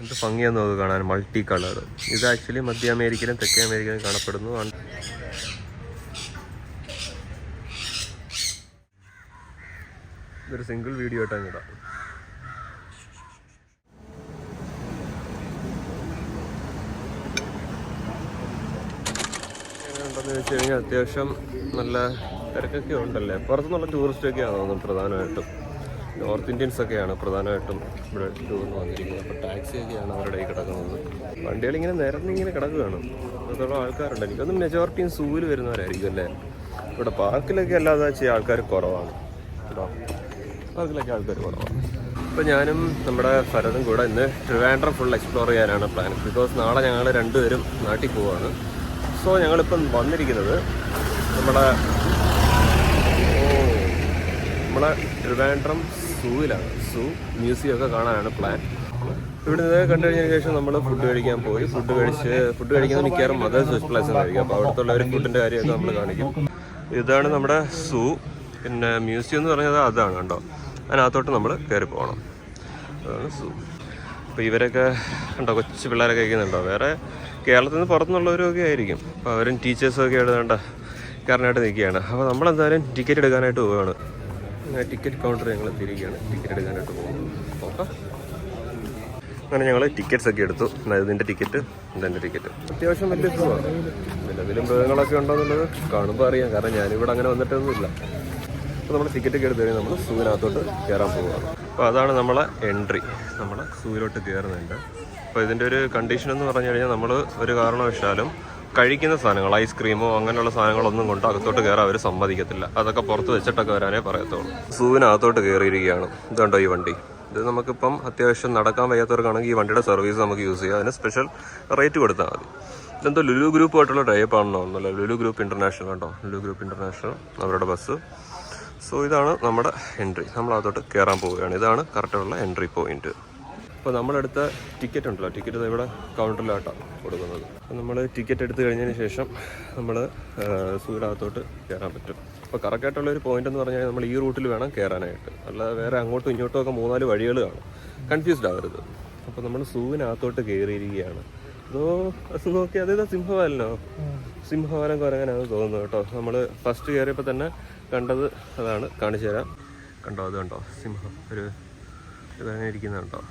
എന്ത് ഭംഗിയാന്ന് നോക്കുക കാണാൻ, മൾട്ടി കളർ. ഇത് ആക്ച്വലി മധ്യ അമേരിക്കയിലും തെക്കേ അമേരിക്കയിലും കാണപ്പെടുന്നു. ഇതൊരു സിംഗിൾ വീഡിയോ ആയിട്ടാണ് ഇടാം. എങ്ങനെയുണ്ടെന്ന് വെച്ച് കഴിഞ്ഞാൽ അത്യാവശ്യം നല്ല തിരക്കൊക്കെ ഉണ്ടല്ലേ. പുറത്തുനിന്നുള്ള ടൂറിസ്റ്റൊക്കെയാണ് തോന്നുന്നു പ്രധാനമായിട്ടും. നോർത്ത് ഇന്ത്യൻസ് ഒക്കെയാണ് പ്രധാനമായിട്ടും ഇവിടെ ടൂറിന് വന്നിരിക്കുന്നത്. അപ്പോൾ ടാക്സിയൊക്കെയാണ് അവരുടെ കയ്യിൽ കിടക്കുന്നത്. വണ്ടികളിങ്ങനെ നിരന്നിങ്ങനെ കിടക്കുകയാണ്. അത്രത്തോളം ആൾക്കാരുണ്ട്. എനിക്കൊന്നും മെജോറിറ്റിയും സൂവിൽ വരുന്നവരായിരിക്കും അല്ലേ. ഇവിടെ പാർക്കിലൊക്കെ അല്ലാതെ ചെയ്യാൻ ആൾക്കാർ കുറവാണ് കേട്ടോ. പാർക്കിലൊക്കെ ആൾക്കാർ കുറവാണ്. അപ്പോൾ ഞാനും നമ്മുടെ ഫരദും കൂടെ ഇന്ന് ട്രിവാൻഡ്രം ഫുൾ എക്സ്പ്ലോർ ചെയ്യാനാണ് പ്ലാൻ. ബിക്കോസ് നാളെ ഞങ്ങൾ രണ്ടുപേരും നാട്ടിൽ പോവുകയാണ്. സോ ഞങ്ങളിപ്പം വന്നിരിക്കുന്നത് നമ്മളെ ട്രിവാൻഡ്രം സൂവിലാണ്. സൂ മ്യൂസിയം ഒക്കെ കാണാനാണ് പ്ലാൻ. ഇവിടെ നിന്ന് കണ്ടു കഴിഞ്ഞതിന് ശേഷം നമ്മൾ ഫുഡ് കഴിക്കാൻ പോയി. ഫുഡ് കഴിക്കുന്നത് മിക്കവാറും മദേഴ്സ് ഫസ്റ്റ് ക്ലാസ് കഴിക്കും. അപ്പോൾ അവിടുത്തെ ഒരു ഫുഡിൻ്റെ കാര്യമൊക്കെ നമ്മൾ കാണിക്കും. ഇതാണ് നമ്മുടെ സൂ. പിന്നെ മ്യൂസിയം എന്ന് പറഞ്ഞത് അതാണ് കണ്ടോ. അതിനകത്തോട്ട് നമ്മൾ കയറി പോകണം. അതാണ് സൂ. അപ്പോൾ ഇവരൊക്കെ കണ്ടോ, കൊച്ചു പിള്ളേരൊക്കെ കഴിക്കുന്നുണ്ടോ. വേറെ കേരളത്തിൽ നിന്ന് പുറത്തുനിന്നുള്ളവരൊക്കെ ആയിരിക്കും. അപ്പോൾ അവരും ടീച്ചേഴ്സൊക്കെ എഴുതേണ്ട കാരനായിട്ട് നിൽക്കുകയാണ്. അപ്പോൾ നമ്മളെന്തായാലും ടിക്കറ്റ് എടുക്കാനായിട്ട് പോവുകയാണ്. ടിക്കറ്റ് കൗണ്ടർ ഞങ്ങൾ തിരികെയാണ് ടിക്കറ്റ് എടുക്കാനായിട്ട് പോകുന്നത്. നോക്കാം. അങ്ങനെ ഞങ്ങൾ ടിക്കറ്റ്സ് ഒക്കെ എടുത്തു. ഇതിൻ്റെ ടിക്കറ്റ്, ഇതെൻ്റെ ടിക്കറ്റ്. അത്യാവശ്യം വലിയ സുഖമാണ്. നിലവിലും മൃഗങ്ങളൊക്കെ ഉണ്ടോയെന്നുള്ളത് കാണുമ്പോൾ അറിയാം. കാരണം ഞാനിവിടെ അങ്ങനെ വന്നിട്ടൊന്നുമില്ല. അപ്പോൾ നമ്മൾ ടിക്കറ്റൊക്കെ എടുത്ത് കഴിഞ്ഞാൽ നമ്മൾ സൂവിനകത്തോട്ട് കയറാൻ പോവുകയാണ്. അപ്പോൾ അതാണ് നമ്മളെ എൻട്രി. നമ്മൾ സൂവിലോട്ട് കയറുന്നുണ്ട്. അപ്പോൾ ഇതിൻ്റെ ഒരു കണ്ടീഷൻ എന്ന് പറഞ്ഞു കഴിഞ്ഞാൽ നമ്മൾ ഒരു കാരണവശാലും കഴിക്കുന്ന സാധനങ്ങൾ, ഐസ്ക്രീമോ അങ്ങനെയുള്ള സാധനങ്ങളൊന്നും കൊണ്ട് അകത്തോട്ട് കയറാൻ അവർ സമ്മതിക്കത്തില്ല. അതൊക്കെ പുറത്ത് വെച്ചിട്ടൊക്കെ വരാനേ പറയത്തുള്ളൂ. സൂവിനകത്തോട്ട് കയറിയിരിക്കുകയാണ്. ഇതുണ്ടോ ഈ വണ്ടി. ഇത് നമുക്കിപ്പം അത്യാവശ്യം നടക്കാൻ വയ്യാത്തവർക്കാണെങ്കിൽ ഈ വണ്ടിയുടെ സർവീസ് നമുക്ക് യൂസ് ചെയ്യാം. അതിന് സ്പെഷ്യൽ റേറ്റ് കൊടുത്താൽ മതി. ഇതെന്തോ ലുലു ഗ്രൂപ്പുമായിട്ടുള്ള ടൈപ്പാണെന്നോ ഒന്നുമല്ല. ലുലു ഗ്രൂപ്പ് ഇൻ്റർനാഷണൽ കേട്ടോ. ലുലു ഗ്രൂപ്പ് ഇൻ്റർനാഷണൽ അവരുടെ ബസ്. സോ ഇതാണ് നമ്മുടെ എൻട്രി. നമ്മളകത്തോട്ട് കയറാൻ പോവുകയാണ്. ഇതാണ് കറക്റ്റുള്ള എൻട്രി പോയിന്റ്. അപ്പോൾ നമ്മളെടുത്ത ടിക്കറ്റ് ഉണ്ടല്ലോ, ടിക്കറ്റ് ഇവിടെ കൗണ്ടറിലായിട്ടാണ് കൊടുക്കുന്നത്. അപ്പോൾ നമ്മൾ ടിക്കറ്റ് എടുത്തു കഴിഞ്ഞതിന് ശേഷം നമ്മൾ സൂവിനകത്തോട്ട് കയറാൻ പറ്റും. അപ്പോൾ കറക്റ്റായിട്ടുള്ളൊരു പോയിന്റ് എന്ന് പറഞ്ഞാൽ നമ്മൾ ഈ റൂട്ടിൽ വേണം കയറാനായിട്ട്. അല്ലാതെ വേറെ അങ്ങോട്ടും ഇങ്ങോട്ടും ഒക്കെ 3-4 വഴികൾ കാണും. കൺഫ്യൂസ്ഡ് ആവരുത്. അപ്പോൾ നമ്മൾ സൂവിനകത്തോട്ട് കയറിയിരിക്കുകയാണ്. അത് നോക്കി അതേതാ സിംഹവാലനോ, സിംഹവാലൻ കുരങ്ങനാണെന്ന് തോന്നുന്നു കേട്ടോ. നമ്മൾ ഫസ്റ്റ് കയറിയപ്പോൾ തന്നെ കണ്ടത് അതാണ്. കാണിച്ചു തരാം. കണ്ടോ, അത് കണ്ടോ സിംഹം ഒരു കുരങ്ങനെ ഇരിക്കുന്നുണ്ടോ.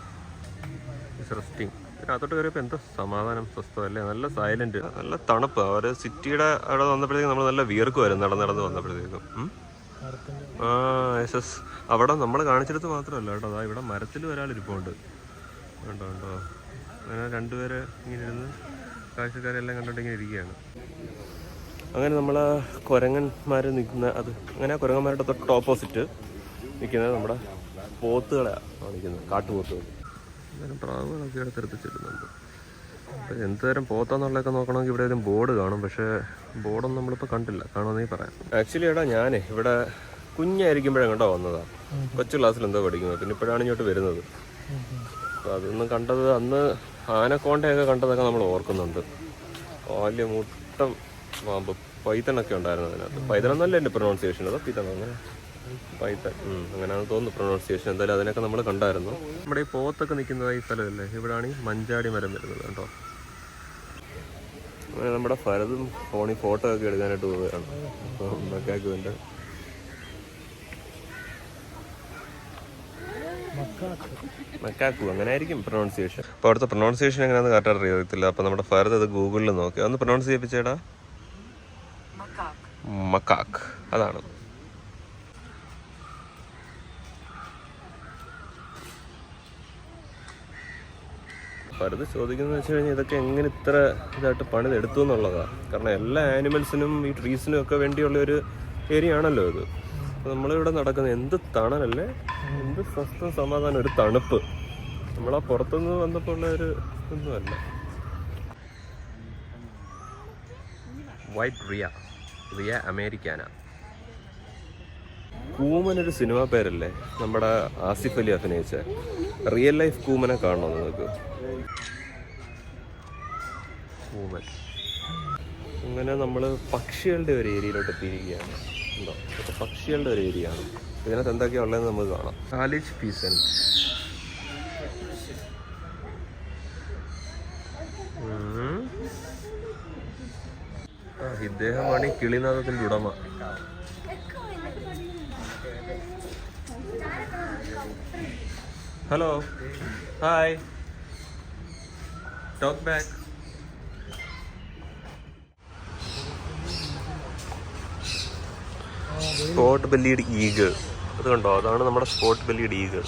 റെസ്റ്റിംഗ്. ഇതിനകത്തോട്ട് കയറിയപ്പോൾ എന്തോ സമാധാനം, സ്വസ്ഥമല്ലേ. നല്ല സൈലൻറ്റ്, നല്ല തണുപ്പ്. അവർ സിറ്റിയുടെ അവിടെ വന്നപ്പോഴത്തേക്കും നമ്മൾ നല്ല വിയർക്കുമായിരുന്നു നടന്ന് വന്നപ്പോഴത്തേക്കും. യെസ്. അവിടെ നമ്മൾ കാണിച്ചെടുത്ത് മാത്രമല്ല കേട്ടോ. അതാ ഇവിടെ മരത്തിൽ ഒരാളിരിപ്പുണ്ട്. കണ്ടോ അങ്ങനെ രണ്ടുപേരെ ഇങ്ങനെ ഇരുന്ന് കാഴ്ചക്കാരെല്ലാം കണ്ടിട്ട് ഇങ്ങനെ ഇരിക്കുകയാണ്. അങ്ങനെ നമ്മൾ കുരങ്ങന്മാർ നിൽക്കുന്ന അങ്ങനെ ആ കുരങ്ങന്മാരുടെ തൊട്ട് ഓപ്പോസിറ്റ് നിൽക്കുന്നത് നമ്മുടെ പോത്തുകളെയാണ് കാണിക്കുന്നത്. കാട്ടുപോത്തുകൾ. അന്നേരം പ്രാവുകളൊക്കെ ഇവിടെ തിരുത്തിച്ചിരുന്നുണ്ട്. അപ്പോൾ എന്ത് തരം പോത്താന്നുള്ളതൊക്കെ നോക്കണമെങ്കിൽ ഇവിടെ ഒരു ബോർഡ് കാണും. പക്ഷേ ബോർഡൊന്നും നമ്മളിപ്പോൾ കണ്ടില്ല. കാണുമെന്നേ പറയാം. ആക്ച്വലി ഞാനേ ഇവിടെ കുഞ്ഞായിരിക്കുമ്പോഴേ കണ്ടോ വന്നതാണ്. കൊച്ചു ക്ലാസ്സിൽ എന്തോ പഠിക്കുന്നത്. പിന്നെ ഇപ്പോഴാണ് ഇങ്ങോട്ട് വരുന്നത്. അപ്പോൾ അതൊന്നും കണ്ടത് അന്ന് ആനക്കോണ്ടയൊക്കെ കണ്ടതൊക്കെ നമ്മൾ ഓർക്കുന്നുണ്ട്. വലിയ മുട്ടം പാമ്പ് പൈത്തനൊക്കെ ഉണ്ടായിരുന്നു അതിനകത്ത്. പൈതണെന്നല്ല എൻ്റെ പ്രൊനൗൺസിയേഷൻ. അതോ പിതണോ അങ്ങനെ പൈത്തൻ അങ്ങനെയാണെന്ന് തോന്നുന്നു പ്രൊനൗൺസിയേഷൻ. എന്തായാലും അതിനൊക്കെ നമ്മൾ കണ്ടായിരുന്നു. നമ്മുടെ ഈ പോത്തൊക്കെ നിൽക്കുന്നത് ഈ സ്ഥലമല്ലേ. ഇവിടെയാണ് ഈ മഞ്ചാടി മരം വരുന്നത് കേട്ടോ. അങ്ങനെ നമ്മുടെ ഫരദും ഫോണിൽ ഫോട്ടോ ഒക്കെ എടുക്കാനായിട്ട് പോവുകയാണ്. മക്കാക്കുവിൻ്റെ മക്കാക്കു അങ്ങനെ ആയിരിക്കും പ്രൊനൗൺസിയേഷൻ. അപ്പോൾ അവിടുത്തെ പ്രൊനൗൺസിയേഷൻ എങ്ങനെയാണെന്ന് കറക്റ്റായിട്ട് അറിയത്തില്ല. അപ്പോൾ നമ്മുടെ ഫരദ് അത് ഗൂഗിളിൽ നോക്കി ഒന്ന് പ്രൊനൗൺസ് ചെയ്യിപ്പിച്ചേടാ. മക്കാക്ക്. അതാണ്. ഫരദ് ചോദിക്കുന്നത് വെച്ച് കഴിഞ്ഞാൽ ഇതൊക്കെ എങ്ങനെ ഇത്ര ഇതായിട്ട് പണിതെടുത്തു എന്നുള്ളതാണ്. കാരണം എല്ലാ ആനിമൽസിനും ഈ ട്രീസിനും ഒക്കെ വേണ്ടിയുള്ള ഒരു ഏരിയ ആണല്ലോ ഇത്. അപ്പോൾ നമ്മളിവിടെ നടക്കുന്നത് എന്ത് തണലല്ലേ, എന്ത് സ്വസ്ഥം സമാധാനം, ഒരു തണുപ്പ്. നമ്മളാ പുറത്തുനിന്ന് വന്നപ്പോൾ ഉള്ള ഒരു ഒന്നുമല്ല. White Riya Americana. കൂമൻ ഒരു സിനിമ പേരല്ലേ, നമ്മുടെ ആസിഫ് അലി അഭിനയിച്ച. റിയൽ ലൈഫ് കൂമനെ കാണണോ നിങ്ങൾക്ക്? കൂമൻ. അങ്ങനെ നമ്മൾ പക്ഷികളുടെ ഒരു ഏരിയയിലോട്ട് എത്തിയിരിക്കുകയാണ്. ഉണ്ടോ, ഇതൊക്കെ പക്ഷികളുടെ ഒരു ഏരിയ ആണ്. ഇതിനകത്ത് എന്തൊക്കെയാണ് ഉള്ളതെന്ന് നമുക്ക് കാണാം. കാലിജ് പീസൻറ്റ്. ഇദ്ദേഹമാണ് ഈ കിളിനാഥത്തിന്റെ ഉടമ. Hello, hi, talk back. Spot bellied eagle, അത് കണ്ടോ? അതാണ് നമ്മുടെ സ്പോട്ട് ബെല്ലീഡ് ഈഗിൾ.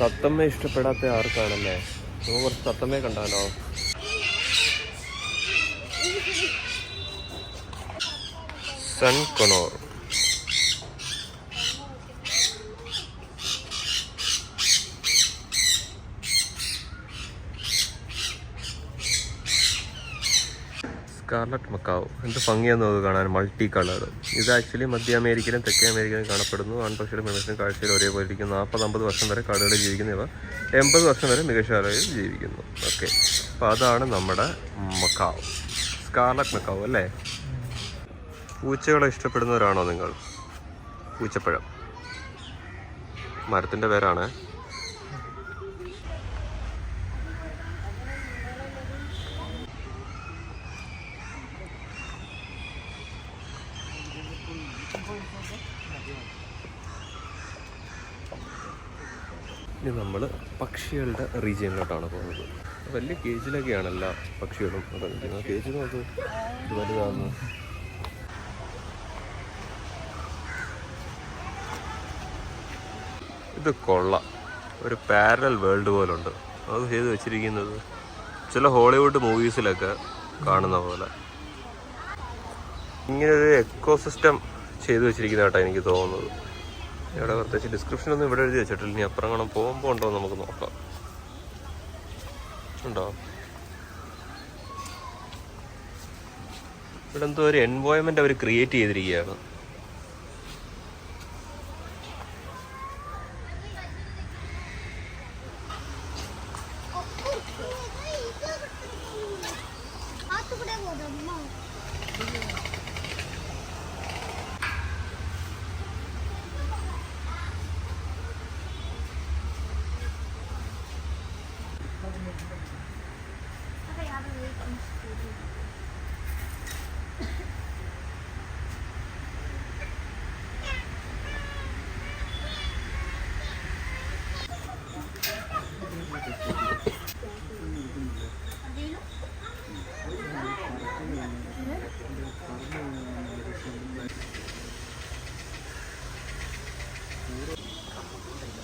തത്തമ്മ ഇഷ്ടപ്പെടാത്ത ആർക്കാണല്ലേ? നമുക്ക് കുറച്ച് തത്തമ്മയെ കണ്ടാലോ? Sun corner. സ്കാർലറ്റ് മക്കാവ്, എന്ത് ഭംഗിയാന്ന് അത് കാണാൻ, മൾട്ടി കളർ. ഇത് ആക്ച്വലി മധ്യ അമേരിക്കയിലും തെക്കേ അമേരിക്കയിലും കാണപ്പെടുന്നു. ആൺപക്ഷിയുടെ പെൺപക്ഷിയുടെ കാഴ്ചയിൽ ഒരേപോലെ ഇരിക്കും. 40-50 വർഷം വരെ കാടുകളിൽ ജീവിക്കുന്നവ 80 വർഷം വരെ മികശാലയിൽ ജീവിക്കുന്നു. ഓക്കെ, അപ്പോൾ അതാണ് നമ്മുടെ മക്കാവ്, സ്കാർലറ്റ് മക്കാവ് അല്ലേ? പൂച്ചകളെ ഇഷ്ടപ്പെടുന്നവരാണോ നിങ്ങൾ? പൂച്ചപ്പഴം മരത്തിൻ്റെ പേരാണ്. ഇനി നമ്മൾ പക്ഷികളുടെ റീജിയനിലോട്ടാണ് പോകുന്നത്. വലിയ കേജിലൊക്കെയാണ് എല്ലാ പക്ഷികളും ഒക്കെ നിൽക്കുന്നത്. കേജിൽ നോക്ക്, ഇത് വലുതാകുന്നു. ഇത് കൊള്ളാം, ഒരു പാരലൽ വേൾഡ് പോലുണ്ട്. അത് ചെയ്ത് വെച്ചിരിക്കുന്നത് ചില ഹോളിവുഡ് മൂവീസിലൊക്കെ കാണുന്ന പോലെ. ഇങ്ങനൊരു എക്കോസിസ്റ്റം ചെയ്തു വെച്ചിരിക്കുന്നതായിട്ടാണ് എനിക്ക് തോന്നുന്നത്. ഇവിടെ പ്രത്യേകിച്ച് ഡിസ്ക്രിപ്ഷനൊന്നും ഇവിടെ എഴുതി വെച്ചിട്ടില്ല. ഇനി അപ്പുറം കാണാൻ പോകുമ്പോൾ ഉണ്ടോ നമുക്ക് നോക്കാം. ഉണ്ടോ? ഇവിടെ എന്തോ ഒരു എൻവയോൺമെന്റ് അവർ ക്രിയേറ്റ് ചെയ്തിരിക്കുകയാണ്.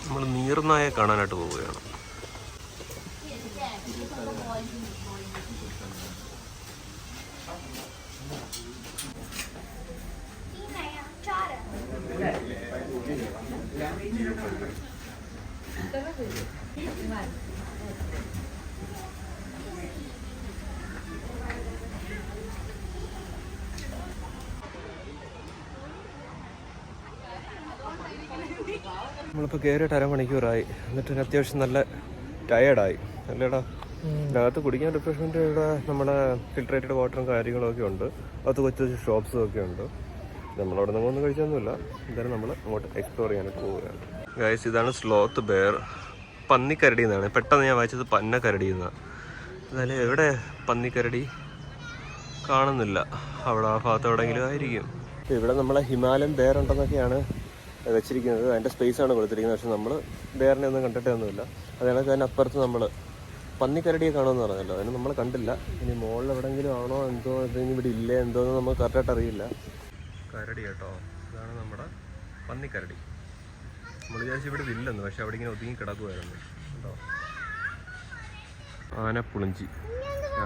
നമ്മൾ നീർനായെ കാണാനായിട്ട് പോവുകയാണ്. നമ്മളിപ്പോൾ കയറിയിട്ട് അരമണിക്കൂറായി. എന്നിട്ട് അത്യാവശ്യം നല്ല ടയേർഡായി അല്ലേടാ. ഇതിനകത്ത് കുടിക്കാൻ റിഫ്രഷ്മെൻറ്റ് ഇവിടെ നമ്മുടെ ഫിൽട്രേറ്റഡ് വാട്ടറും കാര്യങ്ങളൊക്കെ ഉണ്ട്. അത് കൊച്ചു ഷോപ്സും ഒക്കെ ഉണ്ട്. നമ്മളവിടെ നിന്നൊന്നും കഴിച്ചൊന്നുമില്ല. എന്തായാലും നമ്മൾ അങ്ങോട്ട് എക്സ്പ്ലോർ ചെയ്യാനായിട്ട് പോവുകയാണ്. ഗൈസ്, ഇതാണ് സ്ലോത്ത് ബെയർ. പന്നിക്കരടി എന്നാണ്. പെട്ടെന്ന് ഞാൻ വായിച്ചത് പന്നക്കരടി എന്നാണ്. എന്നാലും എവിടെ പന്നിക്കരടി കാണുന്നില്ല. അവിടെ ആ ഭാഗത്ത് എവിടെയെങ്കിലും ആയിരിക്കും. ഇവിടെ നമ്മളെ ഹിമാലയൻ ബെയർ ഉണ്ടെന്നൊക്കെയാണ് വെച്ചിരിക്കുന്നത്. അതിൻ്റെ സ്പേസാണ് കൊടുത്തിരിക്കുന്നത്. പക്ഷെ നമ്മൾ ബെയറിനെ ഒന്നും കണ്ടിട്ടേ ഒന്നുമില്ല. അതുകണക്ക് തന്നെ അപ്പുറത്ത് നമ്മൾ പന്നിക്കരടിയെ കാണുമെന്ന് പറഞ്ഞല്ലോ. അതിന് നമ്മൾ കണ്ടില്ല. ഇനി മുകളിൽ എവിടെയെങ്കിലും ആണോ എന്തോ, അതിന് ഇവിടെ ഇല്ലേ എന്തോന്ന് നമുക്ക് കറക്റ്റായിട്ട് അറിയില്ല. കരടി കേട്ടോ, ഇതാണ് നമ്മുടെ പന്നിക്കരടി. നമ്മൾ വിചാരിച്ചു ഇവിടെ ഇല്ലെന്ന്, പക്ഷെ അവിടെ ഇങ്ങനെ ഒതുങ്ങി കിടക്കുമായിരുന്നു കേട്ടോ. ആനപ്പുളിഞ്ചി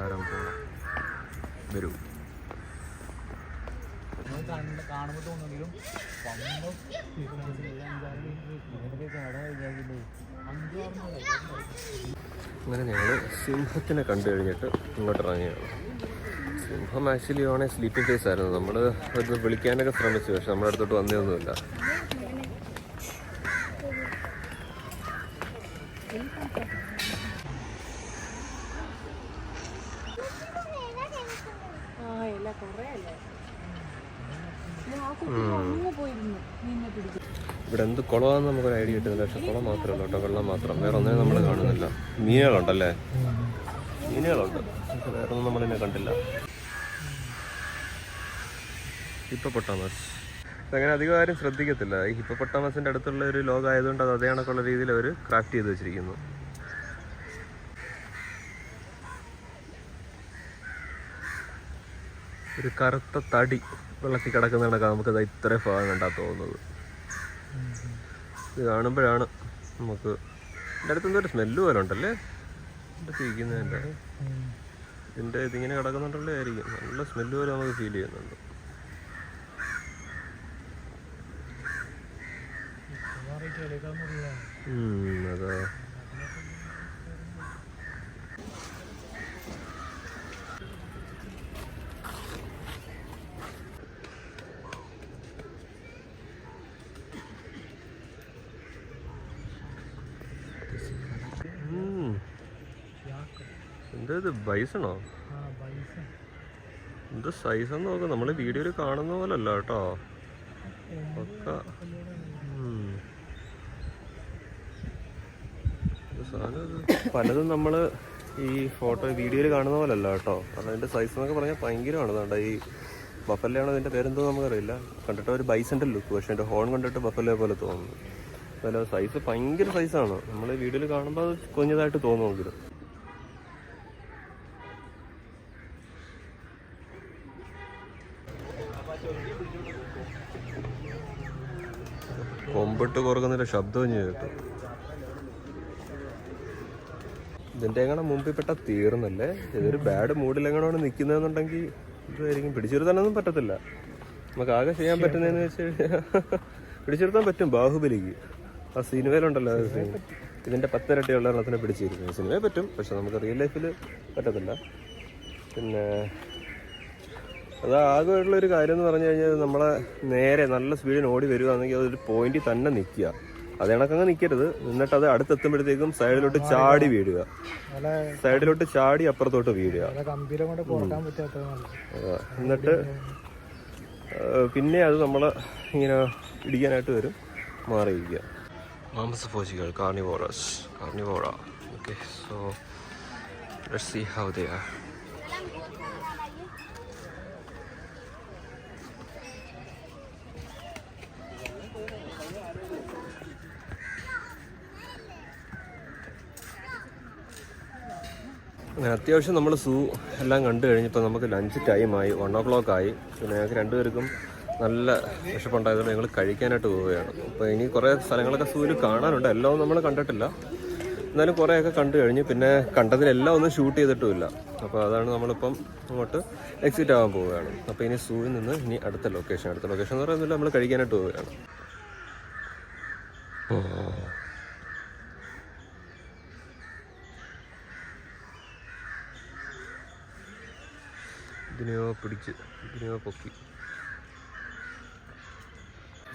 ആരം പോകണം വരൂ. അങ്ങനെ ഞങ്ങൾ സിംഹത്തിനെ കണ്ടു കഴിഞ്ഞിട്ട് ഇങ്ങോട്ട് ഇറങ്ങിയാണ്. സിംഹം ആക്ച്വലി ആണെങ്കിൽ സ്ലീപ്പിംഗ് ഫേസ് ആയിരുന്നു. നമ്മൾ അത് വിളിക്കാനൊക്കെ ശ്രമിച്ചു, പക്ഷെ നമ്മുടെ അടുത്തോട്ട് വന്നതൊന്നുമില്ല. ഇവിടെ എന്ത് കുളമാണെന്ന് നമുക്കൊരു ഐഡിയ കിട്ടുന്നില്ല. പക്ഷെ കുളം മാത്രമല്ല കേട്ടോ, വെള്ളം മാത്രം, വേറെ ഒന്നിനും നമ്മൾ കാണുന്നില്ല. മീനുകളുണ്ടല്ലേ? മീനുകളുണ്ട്, പക്ഷെ വേറെ ഒന്നും നമ്മളിനെ കണ്ടില്ല. ഹിപ്പോപ്പൊട്ടാമസ്. അങ്ങനെ അധികം ആരും ശ്രദ്ധിക്കത്തില്ല. ഈ ഹിപ്പോപ്പൊട്ടാമസിൻ്റെ അടുത്തുള്ള ഒരു ലോകമായതുകൊണ്ട് അത് അതേ കണക്കുള്ള രീതിയിൽ അവർ ക്രാഫ്റ്റ് ചെയ്ത് വെച്ചിരിക്കുന്നു. ഒരു കറുത്ത തടി വെള്ളത്തിൽ കിടക്കുന്ന കണക്കാണ് നമുക്കത് ഇത്രയും ഭാഗം കണ്ടാൽ തോന്നുന്നത്. ഇത് കാണുമ്പോഴാണ് നമുക്ക് എൻ്റെ അടുത്ത് എന്തോ ഒരു സ്മെല്ല് പോലെ ഉണ്ടല്ലേ ഇരിക്കുന്നതിൻ്റെ. ഇതിങ്ങനെ കിടക്കുന്നുണ്ടല്ലേ ആയിരിക്കും. നല്ല സ്മെല്ല് പോലെ നമുക്ക് ഫീൽ ചെയ്യുന്നുണ്ട്. അതാ എന്താ ഇത് ബൈസണോ? എന്ത് സൈസെന്ന് നോക്കാം. നമ്മൾ വീഡിയോയിൽ കാണുന്ന പോലെ അല്ല കേട്ടോ ഒക്കെ. പലതും നമ്മൾ ഈ വീഡിയോയിൽ കാണുന്ന പോലെ അല്ല കേട്ടോ. കാരണം അതിൻ്റെ സൈസ് എന്നൊക്കെ പറഞ്ഞാൽ ഭയങ്കരമാണ്. അതുകൊണ്ട് ഈ ബഫല്ലയാണോ അതിൻ്റെ പേരെന്തോ നമുക്കറിയില്ല. കണ്ടിട്ട് ഒരു ബൈസൻ്റെ ലുക്ക്, പക്ഷേ എൻ്റെ ഹോൺ കണ്ടിട്ട് ബഫല്ലേ പോലെ തോന്നുന്നു. അതല്ല സൈസ് ഭയങ്കര സൈസാണ്. നമ്മൾ വീഡിയോയിൽ കാണുമ്പോൾ അത് കുഞ്ഞതായിട്ട് തോന്നുമെങ്കിലും. കൊമ്പിട്ട് കുറക്കുന്നതിൻ്റെ ശബ്ദവും കേട്ടു. ഇതിൻ്റെ എങ്ങനെ മുമ്പിൽ പെട്ട തീർന്നല്ലേ. ഇതൊരു ബാഡ് മൂഡിലെങ്ങനെയാണ് നിൽക്കുന്നതെന്നുണ്ടെങ്കിൽ ഇതായിരിക്കും. പിടിച്ചിരുത്താനൊന്നും പറ്റത്തില്ല. നമുക്ക് ആകെ ചെയ്യാൻ പറ്റുന്നതെന്ന് വെച്ച് കഴിഞ്ഞാൽ പിടിച്ചിരുത്താൻ പറ്റും. ബാഹുബലിക്ക് ആ സിനിമയിലുണ്ടല്ലോ ഇതിൻ്റെ 10 ഇരട്ടിയുള്ള എണ്ണത്തിനെ പിടിച്ചിരിക്കുന്നത്. സിനിമയെ പറ്റും, പക്ഷെ നമുക്ക് റിയൽ ലൈഫിൽ പറ്റത്തില്ല. പിന്നെ അതാകെയുള്ളൊരു കാര്യം എന്ന് പറഞ്ഞു കഴിഞ്ഞാൽ നമ്മളെ നേരെ നല്ല സ്പീഡിന് ഓടി വരികയാണെങ്കിൽ അതൊരു പോയിന്റിൽ തന്നെ നിൽക്കുക. അത് കണക്കങ്ങ് നിൽക്കരുത്. എന്നിട്ട് അത് അടുത്തെത്തുമ്പോഴത്തേക്കും സൈഡിലോട്ട് ചാടി വീഴുക, സൈഡിലോട്ട് ചാടി അപ്പുറത്തോട്ട് വീഴുക. എന്നിട്ട് പിന്നെ അത് നമ്മൾ ഇങ്ങനെ ഇടിക്കാനായിട്ട് വരും, മാറിയിരിക്കുക. മാംസഭോജികൾ Carnivora. Okay, so let's see how they are. അങ്ങനെ അത്യാവശ്യം നമ്മൾ സൂ എല്ലാം കണ്ടു കഴിഞ്ഞപ്പോൾ നമുക്ക് ലഞ്ച് ടൈമായി. 1 o'clock ആയി. പിന്നെ ഞങ്ങൾക്ക് രണ്ടുപേർക്കും നല്ല വിശപ്പുണ്ടായതുകൊണ്ട് ഞങ്ങൾ കഴിക്കാനായിട്ട് പോവുകയാണ്. അപ്പോൾ ഇനി കുറേ സ്ഥലങ്ങളൊക്കെ സൂവിൽ കാണാനുണ്ട്. എല്ലാം നമ്മൾ കണ്ടിട്ടില്ല, എന്നാലും കുറേയൊക്കെ കണ്ടു കഴിഞ്ഞു. പിന്നെ കണ്ടതിലെല്ലാം ഒന്നും ഷൂട്ട് ചെയ്തിട്ടുമില്ല. അപ്പോൾ അതാണ് നമ്മളിപ്പം അങ്ങോട്ട് എക്സിറ്റ് ആവാൻ പോവുകയാണ്. അപ്പോൾ ഇനി സൂവിൽ നിന്ന് ഇനി അടുത്ത ലൊക്കേഷൻ എന്ന് പറയുന്നില്ല, നമ്മൾ കഴിക്കാനായിട്ട് പോവുകയാണ്. ഇതിനെയോ പൊക്കി.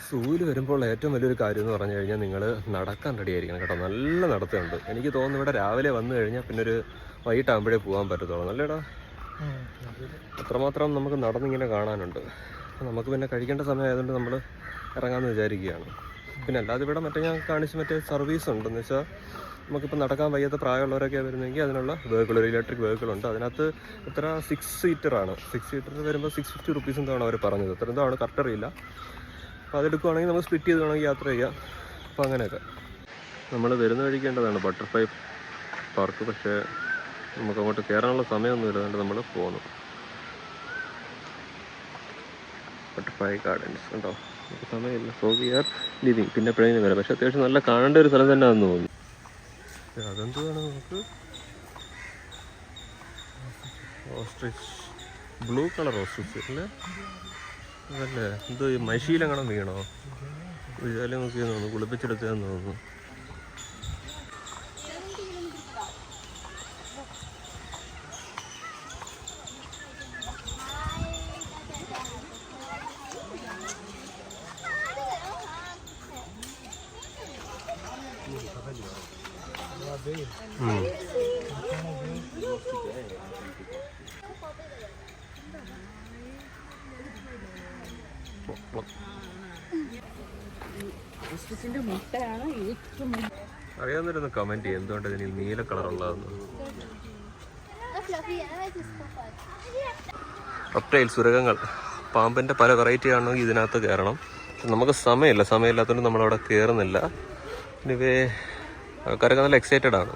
സൂവിൽ വരുമ്പോൾ ഏറ്റവും വലിയൊരു കാര്യം എന്ന് പറഞ്ഞു കഴിഞ്ഞാൽ നിങ്ങൾ നടക്കാൻ റെഡി ആയിരിക്കണം കേട്ടോ. നല്ല നടത്തുന്നുണ്ട്. എനിക്ക് തോന്നുന്നു ഇവിടെ രാവിലെ വന്നു കഴിഞ്ഞാൽ പിന്നെ ഒരു വൈകിട്ടാകുമ്പോഴേ പോകാൻ പറ്റത്തുള്ളൂ. നല്ലേടാ, അത്രമാത്രം നമുക്ക് നടന്നിങ്ങനെ കാണാനുണ്ട്. നമുക്ക് പിന്നെ കഴിക്കേണ്ട സമയമായതുകൊണ്ട് നമ്മൾ ഇറങ്ങാമെന്ന് വിചാരിക്കുകയാണ്. പിന്നെ അല്ലാതെ ഇവിടെ ഞാൻ കാണിച്ച സർവീസ് ഉണ്ടെന്ന് വെച്ചാൽ നമുക്കിപ്പോൾ നടക്കാൻ വയ്യാത്ത പ്രായമുള്ളവരൊക്കെ വരുന്നെങ്കിൽ അതിനുള്ള വെഹിക്കിൾ, ഒരു ഇലക്ട്രിക് വെഹിക്കിളുണ്ട്. അതിനകത്ത് എത്ര 6 സീറ്ററാണ്. 6 സീറ്റർ വരുമ്പോൾ 650 rupees എന്താണ് അവർ പറഞ്ഞത്. എത്ര എന്താണ് കറക്റ്റ് അറിയില്ല. അപ്പോൾ അതെടുക്കുകയാണെങ്കിൽ നമ്മൾ സ്പ്ലിറ്റ് ചെയ്ത് വേണമെങ്കിൽ യാത്ര ചെയ്യാം. അപ്പോൾ അങ്ങനെയൊക്കെ നമ്മൾ വരുന്ന കഴിക്കേണ്ടതാണ് ബട്ടർഫ്ലൈ പാർക്ക്. പക്ഷേ നമുക്ക് അങ്ങോട്ട് കയറാനുള്ള സമയമൊന്നുമില്ല, അതുകൊണ്ട് നമ്മൾ പോകുന്നു. ബട്ടർഫ്ലൈ ഗാർഡൻസ് ഉണ്ടോ, നമുക്ക് സമയമില്ല. So we are living. പിന്നെ എപ്പോഴെങ്കിലും വരാം. പക്ഷേ അത്യാവശ്യം നല്ല കാണേണ്ട ഒരു സ്ഥലം തന്നെ ആണെന്ന് തോന്നുന്നു. അതെന്താണ് നമുക്ക് ഓസ്ട്രിച്ച്, ബ്ലൂ കളർ ഓസ്ട്രിച്ച് അല്ലേ? അതല്ലേ എന്തോ ഈ മഷീലെങ്ങനെ വീണോ? വിചാരം നോക്കിയെന്ന് തോന്നുന്നു, കുളിപ്പിച്ചെടുത്തതെന്ന് തോന്നുന്നു. അറിയാവുന്നവരൊന്ന് കമന്റ് ചെയ്യും എന്തുകൊണ്ട് ഇതിന് നീല കളറുള്ളതെന്ന്. റെപ്റ്റൈൽ സുരകങ്ങൾ പാമ്പിൻ്റെ പല വെറൈറ്റി ആണെങ്കിൽ ഇതിനകത്ത് കയറണം. നമുക്ക് സമയമില്ലാത്തതുകൊണ്ട് നമ്മളവിടെ കയറുന്നില്ല. ഇനിവേ ആൾക്കാരൊക്കെ നല്ല എക്സൈറ്റഡ് ആണ്.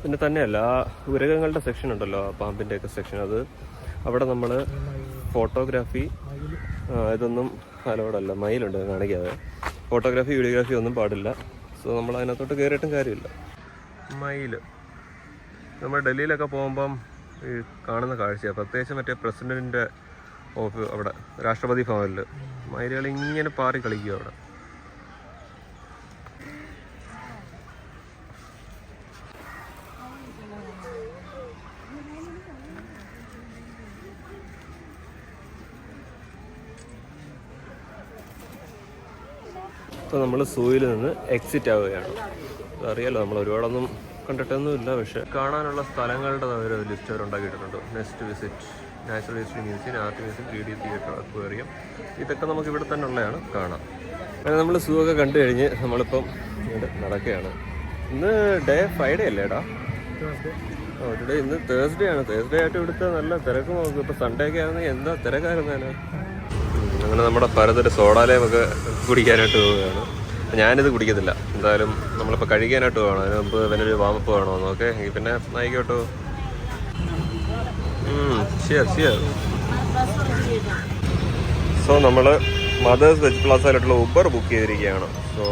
പിന്നെ തന്നെയല്ല, ആ ഉരകങ്ങളുടെ സെക്ഷൻ ഉണ്ടല്ലോ, ആ പാമ്പിൻ്റെയൊക്കെ സെക്ഷൻ, അത് അവിടെ നമ്മൾ ഫോട്ടോഗ്രാഫി ഇതൊന്നും അലോഡല്ല. മയിലുണ്ട് കാണിക്കാതെ. ഫോട്ടോഗ്രാഫി വീഡിയോഗ്രാഫി ഒന്നും പാടില്ല. സോ നമ്മൾ അതിനകത്തോട്ട് കയറിയിട്ടും കാര്യമില്ല. മയിൽ നമ്മൾ ഡൽഹിയിലൊക്കെ പോകുമ്പം ഈ കാണുന്ന കാഴ്ചയാണ്. പ്രത്യേകിച്ച് മറ്റേ പ്രസിഡൻറ്റിൻ്റെ അവിടെ രാഷ്ട്രപതി ഭവനിൽ മയിലുകൾ ഇങ്ങനെ പാറി കളിക്കുക അവിടെ. ഇപ്പോൾ നമ്മൾ സൂയിൽ നിന്ന് എക്സിറ്റ് ആവുകയാണ്. അറിയാലോ, നമ്മൾ ഒരുപാടൊന്നും കണ്ടിട്ടൊന്നുമില്ല, പക്ഷേ കാണാനുള്ള സ്ഥലങ്ങളുടെ ഒരു ലിസ്റ്റ് അവർ ഉണ്ടാക്കിയിട്ടുണ്ട്. Next visit natural history museum, art museum, 3D theatre, aquarium, ഇതൊക്കെ നമുക്ക് ഇവിടെ തന്നെ ഉള്ളതാണ്, കാണാം. അങ്ങനെ നമ്മൾ സൂ ഒക്കെ കണ്ടു കഴിഞ്ഞ് നമ്മളിപ്പം ഇവിടെ നടക്കുകയാണ്. ഇന്ന് ഫ്രൈഡേ അല്ലേടാ? ടുഡേ ഇന്ന് തേഴ്സ്ഡേ ആണ്. തേഴ്സ്ഡേ ആയിട്ട് ഇവിടുത്തെ നല്ല തിരക്ക് നോക്കും. ഇപ്പോൾ സൺഡേ ഒക്കെ ആയിരുന്നെങ്കിൽ എന്താ തിരക്കായിരുന്നേനെ. അങ്ങനെ നമ്മുടെ പലതരം സോഡാലയമൊക്കെ കുടിക്കാനായിട്ട് പോവുകയാണ്. ഞാനിത് കുടിക്കത്തില്ല എന്തായാലും. നമ്മളിപ്പോൾ കഴിക്കാനായിട്ട് പോകണം. അതിന് മുമ്പ് ഇവനൊരു വാമപ്പ് വേണമെന്ന്. ഓക്കെ, പിന്നെ നയിക്കോട്ടോ. സോ നമ്മൾ മദേഴ്സ് വെജ് പ്ലാസയിലോട്ടുള്ള ഉബർ ബുക്ക് ചെയ്തിരിക്കുകയാണ്. സോ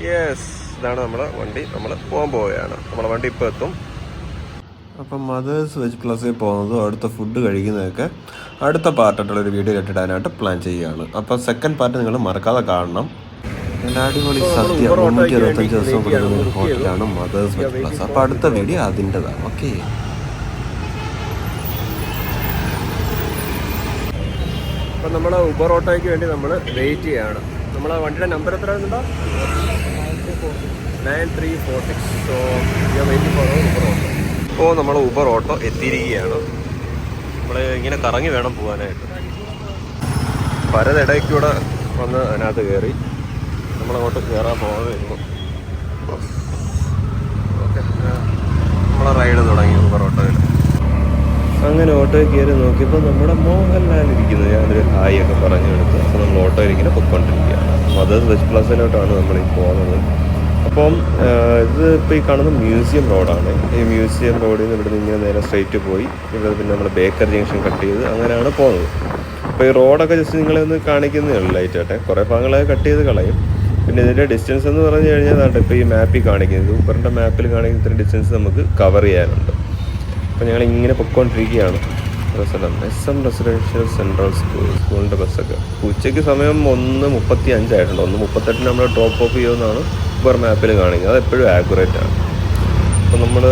യെസ്, ഇതാണ് നമ്മുടെ വണ്ടി. നമ്മൾ പോകാൻ പോവുകയാണ്. നമ്മുടെ വണ്ടി ഇപ്പോൾ എത്തും. അപ്പം മദേഴ്സ് വെജ് പ്ലാസയിൽ പോകുന്നതും അവിടുത്തെ ഫുഡ് കഴിക്കുന്നതൊക്കെ അടുത്ത പാർട്ടായിട്ടുള്ളൊരു വീഡിയോ ഇട്ടിടാനായിട്ട് പ്ലാൻ ചെയ്യുകയാണ്. അപ്പോൾ സെക്കൻഡ് പാർട്ട് നിങ്ങൾ മറക്കാതെ കാണണം. നല്ല അടിപൊളി സദ്യ 365 ദിവസം കൊടുക്കുന്ന ഒരു ഹോട്ടലാണ് മദേഴ്സ് വെജ് പ്ലാസ. അപ്പോൾ അടുത്ത വീഡിയോ അതിൻ്റെതാണ്. ഓക്കെ, അപ്പം നമ്മൾ ഉബർ ഓട്ടോയ്ക്ക് വേണ്ടി നമ്മൾ വെയിറ്റ് ചെയ്യുകയാണ്. നമ്മളെ വണ്ടിയുടെ നമ്പർ എത്ര ആയിരുന്നുണ്ടോ? 9346. സോ ഞാൻ വെയിറ്റിംഗ് ഫോർ ഉബർ ഓട്ടോ. ഇപ്പോൾ നമ്മൾ ഉബർ ഓട്ടോ എത്തിയിരിക്കുകയാണ്. നമ്മൾ ഇങ്ങനെ കറങ്ങി വേണം പോകാനായിട്ട്. പരതിടയ്ക്കൂടെ വന്ന് അതിനകത്ത് കയറി നമ്മളങ്ങോട്ട് കയറാൻ പോകുമായിരുന്നു. ഓക്കെ, നമ്മളെ റൈഡ് തുടങ്ങി ഉബർ ഓട്ടോയിൽ. അങ്ങനെ ഓട്ടോയിൽ കയറി നോക്കിയപ്പോൾ നമ്മുടെ മോഹൻലാൽ ഇരിക്കുന്നത്. ഞാനൊരു ഹായ് ഒക്കെ പറഞ്ഞു കൊടുത്തു. അപ്പോൾ നമ്മൾ ഓട്ടോയിൽ ഇങ്ങനെ പൊയ്ക്കൊണ്ടിരിക്കുകയാണ്. മദേഴ്സ് വെജ് പ്ലാസയിലോട്ടാണ് നമ്മൾ ഈ പോകുന്നത്. അപ്പം ഇത് ഇപ്പോൾ ഈ കാണുന്ന മ്യൂസിയം റോഡാണ്. ഈ മ്യൂസിയം റോഡിൽ നിന്ന് ഇവിടുന്ന് ഇങ്ങനെ നേരെ സ്ട്രൈറ്റ് പോയി ഇവിടെ പിന്നെ നമ്മൾ ബേക്കർ ജംഗ്ഷൻ കട്ട് ചെയ്ത് അങ്ങനെയാണ് പോകുന്നത്. അപ്പോൾ ഈ റോഡൊക്കെ ജസ്റ്റ് നിങ്ങളെ ഒന്ന് കാണിക്കുന്നേ ഉള്ളൂ ലൈറ്റാട്ടെ. കുറേ ഭാഗങ്ങളൊക്കെ കട്ട് ചെയ്ത് കളയും. പിന്നെ ഇതിൻ്റെ ഡിസ്റ്റൻസ് എന്ന് പറഞ്ഞു കഴിഞ്ഞാൽ അതാണ് ഇപ്പോൾ ഈ മാപ്പിൽ കാണിക്കുന്നത്. ഊബറിൻ്റെ മാപ്പിൽ കാണിക്കുന്ന ഇത്രയും ഡിസ്റ്റൻസ് നമുക്ക് കവർ ചെയ്യാനുണ്ട്. അപ്പോൾ ഞങ്ങൾ ഇങ്ങനെ പൊയ്ക്കൊണ്ടിരിക്കുകയാണ്. SM റെസിഡൻഷ്യൽ സെൻട്രൽ സ്കൂളിൻ്റെ ബസ്സൊക്കെ ഉച്ചയ്ക്ക് സമയം 1:35 ആയിട്ടുണ്ട്. 1:38 നമ്മൾ ഡ്രോപ്പ് ഓഫ് ചെയ്യുമെന്നാണ് ഉബർ മാപ്പിൽ കാണിക്കുന്നത്. അത് എപ്പോഴും ആക്യുറേറ്റ് ആണ്. അപ്പോൾ നമ്മൾ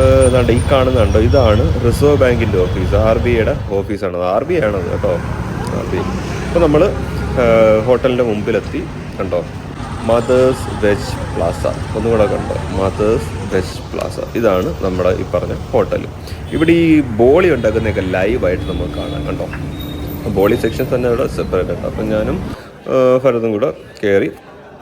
ഈ കാണുന്നുണ്ടോ, ഇതാണ് റിസർവ് ബാങ്കിൻ്റെ ഓഫീസ്. RBIയുടെ ഓഫീസാണ്. RBI ആണത് കേട്ടോ, RBI. അപ്പോൾ നമ്മൾ ഹോട്ടലിൻ്റെ മുമ്പിലെത്തി. കണ്ടോ, മദേഴ്സ് വെജ് പ്ലാസ. ഒന്നുകൂടെ കണ്ടോ, മദേഴ്സ് വെജ് പ്ലാസ. ഇതാണ് നമ്മുടെ ഈ പറഞ്ഞ ഹോട്ടൽ. ഇവിടെ ഈ ബോളി ഉണ്ടാക്കുന്നതൊക്കെ ലൈവായിട്ട് നമുക്ക് കാണാം. കണ്ടോ, ബോളി സെക്ഷൻസ് തന്നെ ഇവിടെ സെപ്പറേറ്റ് ഉണ്ട്. അപ്പം ഞാനും ഫരദും കൂടെ കയറി.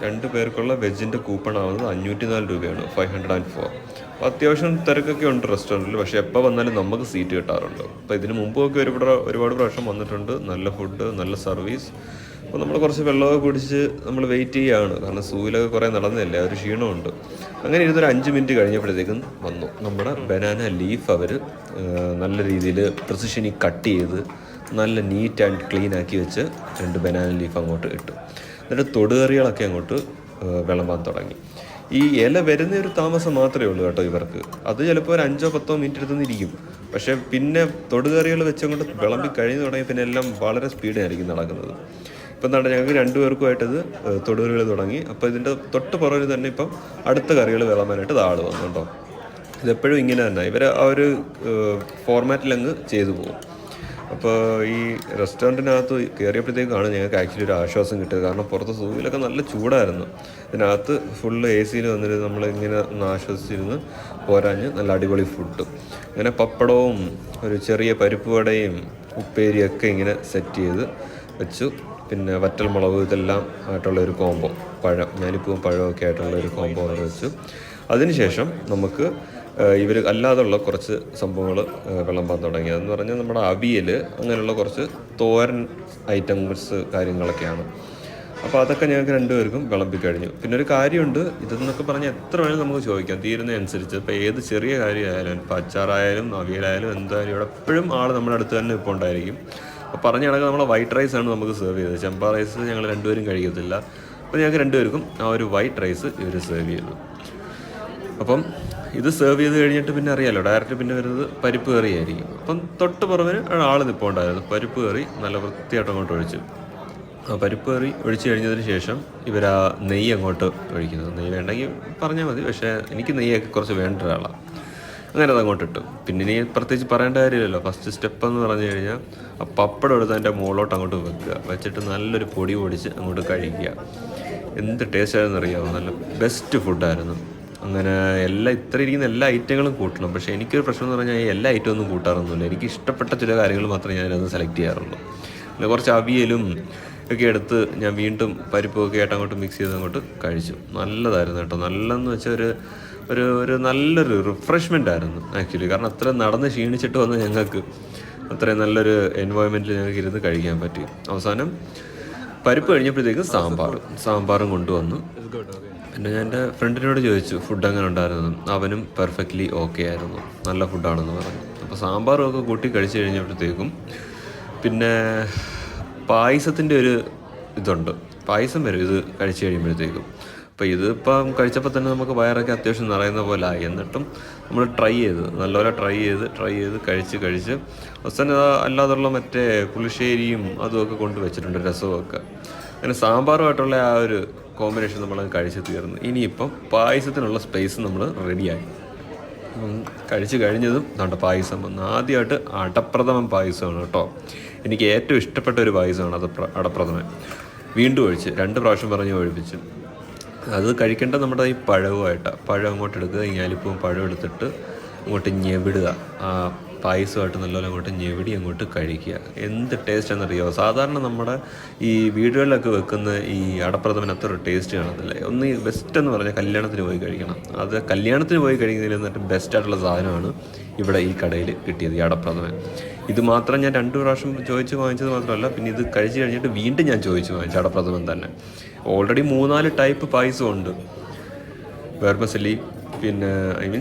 2 പേർക്കുള്ള വെജിൻ്റെ കൂപ്പൺ ആവുന്നത് 504 രൂപയാണ്, 504. അപ്പോൾ അത്യാവശ്യം തിരക്കൊക്കെ ഉണ്ട് റെസ്റ്റോറൻറ്റിൽ. പക്ഷേ എപ്പോൾ വന്നാലും നമുക്ക് സീറ്റ് കിട്ടാറുണ്ട്. അപ്പോൾ ഇതിന് മുമ്പൊക്കെ ഒരുപാട് പ്രാവശ്യം വന്നിട്ടുണ്ട്. നല്ല ഫുഡ്, നല്ല സർവീസ്. അപ്പോൾ നമ്മൾ കുറച്ച് വെള്ളമൊക്കെ കുടിച്ച് നമ്മൾ വെയിറ്റ് ചെയ്യുകയാണ്. കാരണം സൂയിലൊക്കെ കുറേ നടന്നില്ല, ഒരു ക്ഷീണമുണ്ട്. അങ്ങനെ ഇരുന്നൊരു 5 മിനിറ്റ് കഴിഞ്ഞപ്പോഴത്തേക്കും വന്നു നമ്മുടെ ബനാന ലീഫ്. അവർ നല്ല രീതിയിൽ പ്രിസിഷനിൽ കട്ട് ചെയ്ത് നല്ല നീറ്റ് ആൻഡ് ക്ലീൻ ആക്കി വെച്ച് 2 ബനാന ലീഫ് അങ്ങോട്ട് ഇട്ടു. എന്നിട്ട് തൊടുകറികളൊക്കെ അങ്ങോട്ട് വിളമ്പാൻ തുടങ്ങി. ഈ ഇല വരുന്ന ഒരു താമസം മാത്രമേ ഉള്ളൂ കേട്ടോ ഇവർക്ക്. അത് ചിലപ്പോൾ ഒരു 5-10 മിനിറ്റ് എടുത്തുനിന്നിരിക്കും. പക്ഷേ പിന്നെ തൊടുകറികൾ വെച്ചങ്ങോട്ട് വിളമ്പി കഴിഞ്ഞ് തുടങ്ങി പിന്നെ എല്ലാം വളരെ സ്പീഡിനായിരിക്കും നടക്കുന്നത്. ഇപ്പം എന്താണ്, ഞങ്ങൾക്ക് 2 പേർക്കുമായിട്ടത് തൊടുകറികൾ തുടങ്ങി. അപ്പോൾ ഇതിൻ്റെ തൊട്ട് പുറകിൽ തന്നെ ഇപ്പം അടുത്ത കറികൾ വിളമ്പാനായിട്ട് ആൾ വന്നു കേട്ടോ. ഇതെപ്പോഴും ഇങ്ങനെ തന്നെ ഇവർ ആ ഒരു ഫോർമാറ്റിലങ്ങ് ചെയ്തു പോകും. അപ്പോൾ ഈ റെസ്റ്റോറൻറ്റിനകത്ത് കയറിയപ്പോഴത്തേക്കാണ് ഞങ്ങൾക്ക് ആക്ച്വലി ഒരു ആശ്വാസം കിട്ടിയത്. കാരണം പുറത്ത് സൂവിലൊക്കെ നല്ല ചൂടായിരുന്നു. ഇതിനകത്ത് ഫുള്ള് AC വന്നിട്ട് നമ്മളിങ്ങനെ ഒന്ന് ആശ്വസിച്ചിരുന്ന് പോരാഞ്ഞ് നല്ല അടിപൊളി ഫുഡ്. അങ്ങനെ പപ്പടവും ഒരു ചെറിയ പരിപ്പ് വടയും ഉപ്പേരിയൊക്കെ ഇങ്ങനെ സെറ്റ് ചെയ്ത് വെച്ചു. പിന്നെ വറ്റൽമുളക് ഇതെല്ലാം ആയിട്ടുള്ള ഒരു കോംബോ, പഴം ഞാലിപ്പൂവും പഴമൊക്കെ ആയിട്ടുള്ള ഒരു കോംബോ അവിടെ വെച്ചു. അതിനുശേഷം നമുക്ക് ഇവർ അല്ലാതുള്ള കുറച്ച് സംഭവങ്ങൾ വിളമ്പാൻ തുടങ്ങി. അതെന്ന് പറഞ്ഞാൽ നമ്മുടെ അവിയൽ അങ്ങനെയുള്ള കുറച്ച് തോരൻ ഐറ്റംസ് കാര്യങ്ങളൊക്കെയാണ്. അപ്പോൾ അതൊക്കെ ഞങ്ങൾക്ക് രണ്ടുപേർക്കും വിളമ്പിക്കഴിഞ്ഞു. പിന്നെ ഒരു കാര്യമുണ്ട്, ഇതെന്നൊക്കെ പറഞ്ഞാൽ എത്ര വേണമെങ്കിലും നമുക്ക് ചോദിക്കാം തീരുന്നതനുസരിച്ച്. ഇപ്പോൾ ഏത് ചെറിയ കാര്യമായാലും, ഇപ്പോൾ അച്ചാറായാലും അവിയലായാലും എന്തായാലും ഇവിടെ എപ്പോഴും ആൾ നമ്മുടെ അടുത്ത് തന്നെ ഇപ്പോൾ ഉണ്ടായിരിക്കും. അപ്പോൾ പറഞ്ഞ കണക്ക് നമ്മളെ വൈറ്റ് റൈസാണ് നമുക്ക് സെർവ് ചെയ്തത്. ചെമ്പ റൈസ് ഞങ്ങൾ രണ്ടുപേരും കഴിക്കത്തില്ല. അപ്പോൾ ഞങ്ങൾക്ക് രണ്ടുപേർക്കും ആ ഒരു വൈറ്റ് റൈസ് ഇവർ സെർവ് ചെയ്തു. അപ്പം ഇത് സെർവ് ചെയ്ത് കഴിഞ്ഞിട്ട് പിന്നെ അറിയാമല്ലോ, ഡയറക്റ്റ് പിന്നെ വരുന്നത് പരിപ്പ് കറിയായിരിക്കും. അപ്പം തൊട്ട് പുറമെ ആൾ നിൽപ്പുണ്ടായിരുന്നു. പരിപ്പ് കറി നല്ല വൃത്തിയായിട്ട് അങ്ങോട്ട് ഒഴിച്ചു. ആ പരിപ്പ് കറി ഒഴിച്ച് കഴിഞ്ഞതിന് ശേഷം ഇവർ ആ നെയ്യ് അങ്ങോട്ട് ഒഴിക്കുന്നത്. നെയ്യ് വേണ്ടെങ്കിൽ പറഞ്ഞാൽ മതി, പക്ഷേ എനിക്ക് നെയ്യൊക്കെ കുറച്ച് വേണ്ട ഒരാളാണ്. അങ്ങനെ അത് അങ്ങോട്ട് ഇട്ടു. പിന്നെ ഇനി പ്രത്യേകിച്ച് പറയേണ്ട കാര്യമില്ലല്ലോ. ഫസ്റ്റ് സ്റ്റെപ്പ് എന്ന് പറഞ്ഞു കഴിഞ്ഞാൽ ആ പപ്പടം എടുത്ത് അതിൻ്റെ മുകളിലോട്ട് അങ്ങോട്ട് വെക്കുക. വെച്ചിട്ട് നല്ലൊരു പൊടി പൊടിച്ച് അങ്ങോട്ട് കഴിക്കുക. എന്ത് ടേസ്റ്റ് ആയിരുന്നു അറിയാമോ, നല്ല ബെസ്റ്റ് ഫുഡായിരുന്നു. അങ്ങനെ ഇത്ര ഇരിക്കുന്ന എല്ലാ ഐറ്റങ്ങളും കൂട്ടണം. പക്ഷേ എനിക്കൊരു പ്രശ്നം എന്ന് പറഞ്ഞാൽ എല്ലാ ഐറ്റം ഒന്നും കൂട്ടാറൊന്നുമില്ല. എനിക്ക് ഇഷ്ടപ്പെട്ട ചില കാര്യങ്ങൾ മാത്രമേ ഞാനത് സെലക്ട് ചെയ്യാറുള്ളൂ. പിന്നെ കുറച്ച് അവിയലും ഒക്കെ എടുത്ത് ഞാൻ വീണ്ടും പരിപ്പൊക്കെ ആയിട്ട് അങ്ങോട്ട് മിക്സ് ചെയ്ത് അങ്ങോട്ട് കഴിച്ചു. നല്ലതായിരുന്നു കേട്ടോ. നല്ലതെന്ന് വെച്ചാൽ ഒരു നല്ലൊരു റിഫ്രഷ്മെൻ്റ് ആയിരുന്നു ആക്ച്വലി. കാരണം അത്ര നടന്ന് ക്ഷീണിച്ചിട്ട് വന്ന് ഞങ്ങൾക്ക് അത്രയും നല്ലൊരു എൻവയോൺമെൻറ്റിൽ ഞങ്ങൾക്ക് ഇരുന്ന് കഴിക്കാൻ പറ്റി. അവസാനം പരിപ്പ് കഴിഞ്ഞപ്പോഴത്തേക്കും സാമ്പാറും കൊണ്ടുവന്നു. പിന്നെ ഞാൻ എൻ്റെ ഫ്രണ്ടിനോട് ചോദിച്ചു ഫുഡ് എങ്ങനെ ഉണ്ടായിരുന്നു. അവനും പെർഫെക്റ്റ്ലി ഓക്കെ ആയിരുന്നു, നല്ല ഫുഡാണെന്ന് പറഞ്ഞു. അപ്പോൾ സാമ്പാറും ഒക്കെ കൂട്ടി കഴിച്ച് കഴിഞ്ഞപ്പോഴത്തേക്കും പിന്നെ പായസത്തിൻ്റെ ഒരു ഇതുണ്ട്, പായസം വരും ഇത് കഴിച്ച് കഴിയുമ്പോഴത്തേക്കും. അപ്പോൾ ഇതിപ്പം കഴിച്ചപ്പോൾ തന്നെ നമുക്ക് വയറൊക്കെ അത്യാവശ്യം നിറയുന്ന പോലെ ആയി. എന്നിട്ടും നമ്മൾ നല്ലപോലെ ട്രൈ ചെയ്ത് കഴിച്ച് അവസാനം അല്ലാതുള്ള മറ്റേ പുളിശ്ശേരിയും അതുമൊക്കെ കൊണ്ട് വെച്ചിട്ടുണ്ട്, രസമൊക്കെ. അങ്ങനെ സാമ്പാറുമായിട്ടുള്ള ആ ഒരു കോമ്പിനേഷൻ നമ്മളത് കഴിച്ച് തീർന്നു. ഇനിയിപ്പം പായസത്തിനുള്ള സ്പേസ് നമ്മൾ റെഡിയായി. കഴിച്ച് കഴിഞ്ഞതും നമ്മുടെ പായസം വന്നു. ആദ്യമായിട്ട് അടപ്രഥമൻ പായസമാണ് കേട്ടോ. എനിക്ക് ഏറ്റവും ഇഷ്ടപ്പെട്ട ഒരു പായസമാണ് അത്, അടപ്രഥമൻ. വീണ്ടും ഒഴിച്ച് 2 പ്രാവശ്യം പറഞ്ഞ് ഒഴിപ്പിച്ചു. അത് കഴിക്കേണ്ടത് നമ്മുടെ ഈ പഴവുമായിട്ടാണ്. പഴം അങ്ങോട്ട് എടുക്കുക, ഞാലിപ്പൂവും പഴം എടുത്തിട്ട് അങ്ങോട്ട് ഞെവിടുക. ആ പായസമായിട്ട് നല്ലപോലെ അങ്ങോട്ട് ഞെവിടി അങ്ങോട്ട് കഴിക്കുക. എന്ത് ടേസ്റ്റ് ആണെന്നറിയാമോ. സാധാരണ നമ്മുടെ ഈ വീടുകളിലൊക്കെ വെക്കുന്ന ഈ അടപ്രഥമൻ അത്ര ഒരു ടേസ്റ്റ് കാണത്തില്ല. ഒന്ന് ബെസ്റ്റ് എന്ന് പറഞ്ഞാൽ കല്യാണത്തിന് പോയി കഴിക്കണം. അത് കല്യാണത്തിന് പോയി കഴിക്കുന്നതിൽ നിന്നിട്ട് ബെസ്റ്റായിട്ടുള്ള സാധനമാണ് ഇവിടെ ഈ കടയിൽ കിട്ടിയത്, ഈ അടപ്രഥമൻ. ഇത് മാത്രം ഞാൻ 2 പ്രാവശ്യം ചോദിച്ച് വാങ്ങിച്ചത് മാത്രമല്ല, പിന്നെ ഇത് കഴിച്ച് കഴിഞ്ഞിട്ട് വീണ്ടും ഞാൻ ചോദിച്ച് വാങ്ങിച്ചു അടപ്രഥമൻ തന്നെ. Already 3-4 type പായസമുണ്ട്. വെർമസലി, പിന്നെ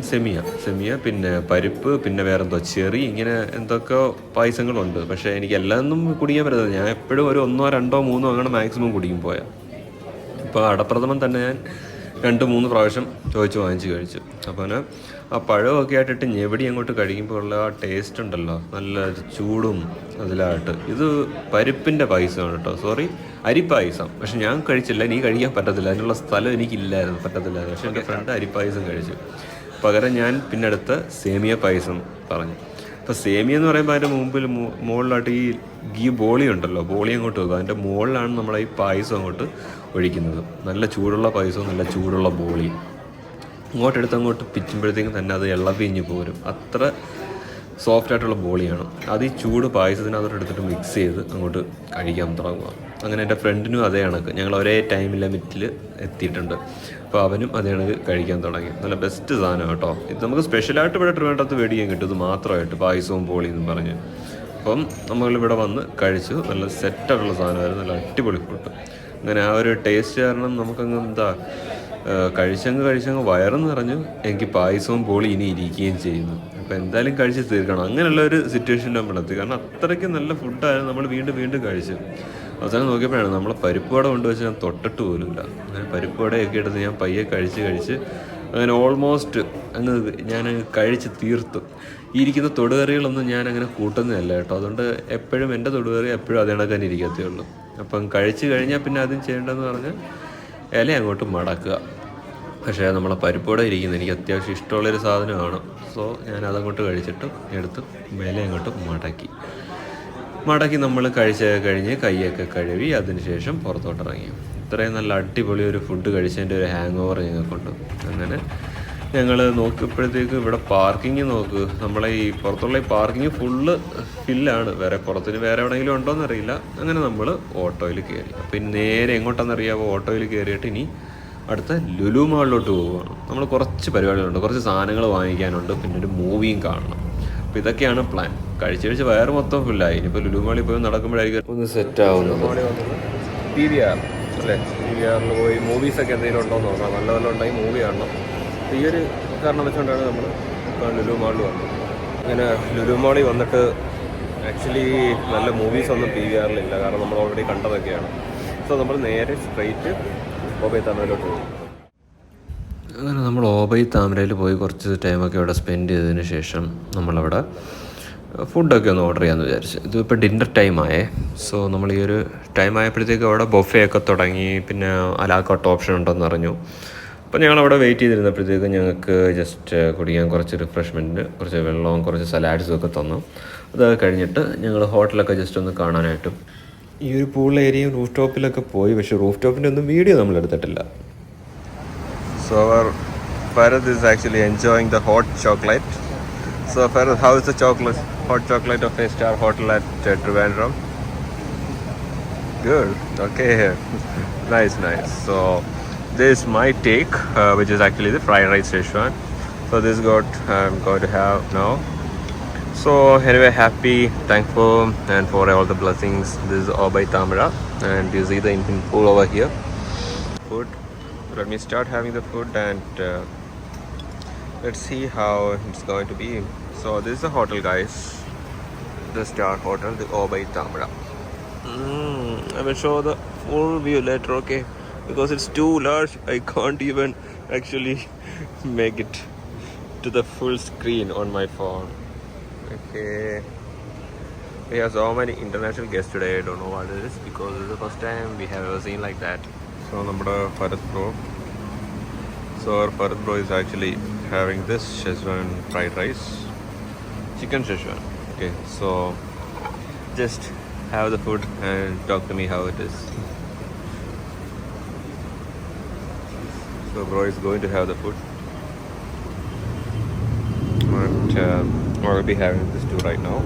സെമിയ, പിന്നെ പരിപ്പ്, പിന്നെ വേറെ എന്തോ ചെറി, ഇങ്ങനെ എന്തൊക്കെ പായസങ്ങളുണ്ട്. പക്ഷേ എനിക്ക് എല്ലാമൊന്നും കുടിക്കാൻ പറ്റത്തില്ല. ഞാൻ എപ്പോഴും ഒരു 1, 2, 3 അങ്ങനെ മാക്സിമം കുടിക്കും പോയാൽ. ഇപ്പോൾ അടപ്രഥമൻ തന്നെ ഞാൻ 2-3 പ്രാവശ്യം ചോദിച്ച് വാങ്ങിച്ച് കഴിച്ചു. അപ്പോൾ ആ പഴമൊക്കെ ആയിട്ടിട്ട് ഞെവിടി അങ്ങോട്ട് കഴിക്കുമ്പോൾ ഉള്ള ആ ടേസ്റ്റ് ഉണ്ടല്ലോ, നല്ല ചൂടും അതിലായിട്ട്. ഇത് പരിപ്പിൻ്റെ പായസമാണ് കേട്ടോ, അരിപ്പായസം. പക്ഷെ ഞാൻ കഴിച്ചില്ല, എനിക്ക് കഴിക്കാൻ പറ്റത്തില്ല, അതിനുള്ള സ്ഥലം എനിക്കില്ലായിരുന്നു, പറ്റത്തില്ലായിരുന്നു. പക്ഷെ എൻ്റെ ഫ്രണ്ട് അരിപ്പായസം കഴിച്ചു. പകരം ഞാൻ പിന്നെ അടുത്ത സേമിയ പായസം പറഞ്ഞു. അപ്പോൾ സേമിയ എന്ന് പറയുമ്പോൾ അതിൻ്റെ മുകളിലായിട്ട് ഈ ഗീ ബോളി ഉണ്ടല്ലോ, ബോളി അങ്ങോട്ട് വെക്കുക. അതിൻ്റെ മുകളിലാണ് നമ്മളെ ഈ പായസം അങ്ങോട്ട് ഒഴിക്കുന്നത്. നല്ല ചൂടുള്ള പായസവും നല്ല ചൂടുള്ള ബോളി അങ്ങോട്ടെടുത്ത് അങ്ങോട്ട് പിച്ചുമ്പോഴത്തേക്കും തന്നെ അത് പിഞ്ഞ് പോരും. അത്ര സോഫ്റ്റ് ആയിട്ടുള്ള ബോളിയാണ് അത്. ഈ ചൂട് പായസത്തിനകത്തോട്ട് എടുത്തിട്ട് മിക്സ് ചെയ്ത് അങ്ങോട്ട് കഴിക്കാൻ തുടങ്ങുക. അങ്ങനെ എൻ്റെ ഫ്രണ്ടിനും അതേ കണക്ക്, ഞങ്ങൾ ഒരേ ടൈം ലിമിറ്റിൽ എത്തിയിട്ടുണ്ട്. അപ്പോൾ അവനും അതേ കണക്ക് കഴിക്കാൻ തുടങ്ങി. നല്ല ബെസ്റ്റ് സാധനം കേട്ടോ. ഇത് നമുക്ക് സ്പെഷ്യലായിട്ട് ഇവിടെ ട്രിവാൻഡ്രത്ത് മേടിക്കാൻ കിട്ടും, ഇത് മാത്രമായിട്ട് പായസവും ബോളിയെന്നും പറഞ്ഞ്. അപ്പം നമ്മളിവിടെ വന്ന് കഴിച്ചു. നല്ല സെറ്റായിട്ടുള്ള സാധനമായിരുന്നു, നല്ല അടിപൊളി ഫുഡ്. അങ്ങനെ ആ ഒരു ടേസ്റ്റ് കാരണം നമുക്കങ്ങ് കഴിച്ചങ്ങ് വയറെന്ന് പറഞ്ഞു. എനിക്ക് പായസവും ബോളി ഇനി ഇരിക്കുകയും ചെയ്യുന്നു. അപ്പോൾ എന്തായാലും കഴിച്ച് തീർക്കണം. അങ്ങനെയുള്ള ഒരു സിറ്റുവേഷൻ നമ്മളെത്തി. കാരണം അത്രയ്ക്ക് നല്ല ഫുഡായിരുന്നു. നമ്മൾ വീണ്ടും കഴിച്ചു. അവസാനം നോക്കിയപ്പോഴാണ് നമ്മളെ പരിപ്പ് വട കൊണ്ടുവച്ച് ഞാൻ തൊട്ടിട്ട് പോലുമില്ല. അങ്ങനെ പരിപ്പ് വടയൊക്കെ എടുത്ത് ഞാൻ പയ്യെ കഴിച്ച് അങ്ങനെ ഓൾമോസ്റ്റ് ഞാൻ കഴിച്ച് തീർത്തു. ഈ ഇരിക്കുന്ന തൊടുകറികളൊന്നും ഞാൻ അങ്ങനെ കൂട്ടുന്നതല്ല കേട്ടോ. അതുകൊണ്ട് എപ്പോഴും എൻ്റെ തൊടുകറി എപ്പോഴും അതേ കണക്ക് തന്നെ ഇരിക്കത്തേ ഉള്ളൂ. അപ്പം കഴിച്ച് കഴിഞ്ഞാൽ പിന്നെ ആദ്യം ചെയ്യേണ്ടതെന്ന് പറഞ്ഞാൽ ഇല അങ്ങോട്ട് മടക്കുക. പക്ഷേ നമ്മളെ പരിപ്പോടെ ഇരിക്കുന്നത് എനിക്ക് അത്യാവശ്യം ഇഷ്ടമുള്ളൊരു സാധനമാണ്. സോ ഞാൻ അതങ്ങോട്ട് കഴിച്ചിട്ട് എടുത്ത് ഇല അങ്ങോട്ട് മടക്കി നമ്മൾ കഴിഞ്ഞ് കൈയൊക്കെ കഴുകി അതിനുശേഷം പുറത്തോട്ടിറങ്ങി. ഇത്രയും നല്ല അടിപൊളി ഒരു ഫുഡ് കഴിച്ചതിൻ്റെ ഒരു ഹാങ് ഓവർ ഞങ്ങൾക്കുണ്ട്. അങ്ങനെ ഞങ്ങൾ നോക്കിയപ്പോഴത്തേക്ക് ഇവിടെ പാർക്കിംഗ് നോക്ക്, നമ്മളെ ഈ പുറത്തുള്ള ഈ പാർക്കിംഗ് ഫുള്ള് ഫില്ലാണ്. പുറത്തിന് വേറെ എവിടെയെങ്കിലും ഉണ്ടോയെന്ന് അറിയില്ല. അങ്ങനെ നമ്മൾ ഓട്ടോയിൽ കയറി. അപ്പോൾ ഇനി നേരെ എങ്ങോട്ടാണെന്നറിയാമോ? ഓട്ടോയിൽ കയറിയിട്ട് ഇനി അടുത്ത ലുലു മാളിലോട്ട് പോവുകയാണ്. നമ്മൾ കുറച്ച് പരിപാടികളുണ്ട്, കുറച്ച് സാധനങ്ങൾ വാങ്ങിക്കാനുണ്ട്, പിന്നെ ഒരു മൂവിയും കാണണം. അപ്പോൾ ഇതൊക്കെയാണ് പ്ലാൻ. കഴിച്ച് വയറ് മൊത്തം ഫുള്ളായി. ഇനിയിപ്പോൾ ലുലു മാളിൽ പോയി നടക്കുമ്പോഴായിരിക്കും ഒന്ന് സെറ്റ് ആവുന്നത്. PVR അല്ലേ, PVRൽ പോയി മൂവീസൊക്കെ എന്തെങ്കിലും ഉണ്ടോ എന്ന് നോക്കാം. നല്ല ഉണ്ടെങ്കിൽ മൂവി കാണണം. ഈ ഒരു കാരണം വെച്ചുകൊണ്ടാണ് നമ്മൾ ലുലു മാളിൽ വന്നത്. അങ്ങനെ ലുലു മാളിൽ വന്നിട്ട് ആക്ച്വലി നല്ല മൂവീസൊന്നും PVRലില്ല, കാരണം നമ്മൾ ഓൾറെഡി കണ്ടതൊക്കെയാണ്. സോ നമ്മൾ നേരെ സ്ട്രൈറ്റ് ഓബൈ താമരയിലോട്ട് പോകും. അങ്ങനെ നമ്മൾ ഓബൈ താമരയിൽ പോയി കുറച്ച് ടൈമൊക്കെ അവിടെ സ്പെൻഡ് ചെയ്തതിന് ശേഷം നമ്മളവിടെ ഫുഡൊക്കെ ഒന്ന് ഓർഡർ ചെയ്യാമെന്ന് വിചാരിച്ചു. ഇതിപ്പോൾ ഡിന്നർ ടൈമായേ. സോ നമ്മൾ ഈ ഒരു ടൈം ആയപ്പോഴത്തേക്ക് അവിടെ ബൊഫേ ഒക്കെ തുടങ്ങി. പിന്നെ അലാക്കോട്ട് ഓപ്ഷൻ ഉണ്ടെന്ന് അറിഞ്ഞു. അപ്പോൾ ഞങ്ങളവിടെ വെയിറ്റ് ചെയ്തിരുന്നപ്പോഴത്തേക്ക് ഞങ്ങൾക്ക് ജസ്റ്റ് കുടിക്കാൻ കുറച്ച് റിഫ്രഷ്മെൻറ്റ്, കുറച്ച് വെള്ളവും കുറച്ച് സലാഡ്സും ഒക്കെ തന്നു. അത് കഴിഞ്ഞിട്ട് ഞങ്ങൾ ഹോട്ടലൊക്കെ ജസ്റ്റ് ഒന്ന് കാണാനായിട്ടും ഈ ഒരു പൂൾ ഏരിയയും റൂഫ് ടോപ്പിലൊക്കെ പോയി. പക്ഷേ റൂഫ് ടോപ്പിൻ്റെ ഒന്നും വീഡിയോ നമ്മൾ എടുത്തിട്ടില്ല. So our Farad is actually enjoying the hot chocolate. So Farad, how is the chocolate, hot chocolate of 5-star hotel at Trivandrum? Good. Okay. Nice. So this is my take, which is actually the fried rice Szechuan. So this is what I'm going to have now. So anyway, happy, thankful, and for all the blessings. This is Obai Tamra, and you see the Indian pool over here. Food. Let me start having the food and. Let's see how it's going to be. So this is the hotel, guys. The star hotel, the Obai Tamra. I will show the full view later, okay? Because it's too large, I can't even actually make it to the full screen on my phone. Okay. We have so many international guests today. I don't know what it is because it's the first time we have ever seen like that. So നമ്മുടെ Farad bro. So our Farad bro is actually having this Szechuan fried rice, chicken Szechuan. Okay, so just have the food and talk to me how it is. So bro is going to have the food, and I'll be having this too right now.